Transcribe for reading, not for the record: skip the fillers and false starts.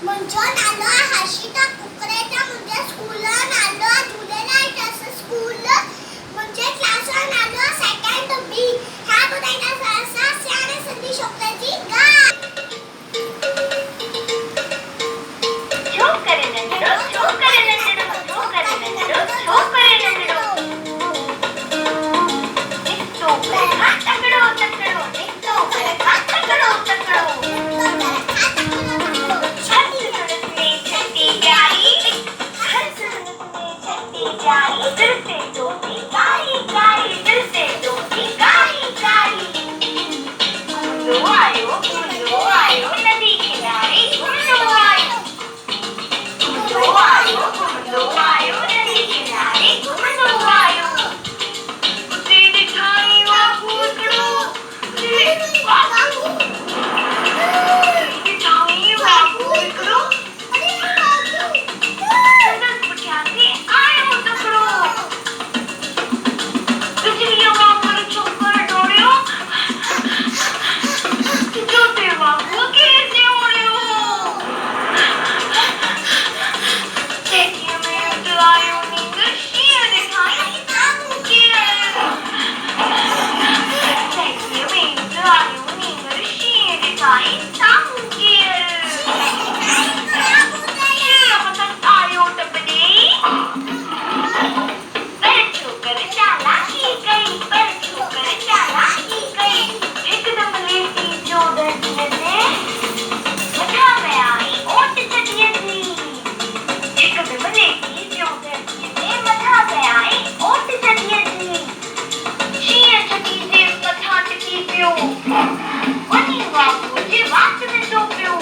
म्हणजे नालो हर्षिता कुकरेच्या म्हणजे स्कूलला नालो झुलेला इथं स्कूल म्हणजे क्लासला नालो सेकंड बी ह्या बुदायला सहसा सियाने संधी शोकल्याची गा छोकरे नंदडो छोकरे नंदडो छोकरे नंदडो छोकरे नंदडो नित्तो बरखा तकड़ो तकड़ो नित्तो बरखा तकड़ो तकड़ो छत्ती सड़क में छत्ती प्यारी हर सड़क में छत्ती प्यारी दिल से जोती गाड़ी गाड़ी दिल से जोती गाड़ी गाड़ी घुमलो आयो नदी किनारे घुमलो आयो घुमलो आयो नदी किनारे घुमलो आयो उसे दिखाई बाबू करो बाबू दिखाई बाबू करो संदस बुझाते आयो तकड़ो बिजलियों बाबू छोकर डोड़ियो जोते बाबू कैसे ओड़ियो देखिए मैं उतरायो नींद शीर दिखाई सामू की देखिए मैं उतरायो नींद शीर दिखाई सामू की शीर पसंद आयो टपने पर छोकर चालाकी गई एकदम लेटी जो दर्द ने मजा में आई ओट चटिए थी एकदम लेटी जो दर्द ने मजा में आई ओट चटिए थी शीर छटी से मथा टकी पियो वनी बापू जी वात में तो पियो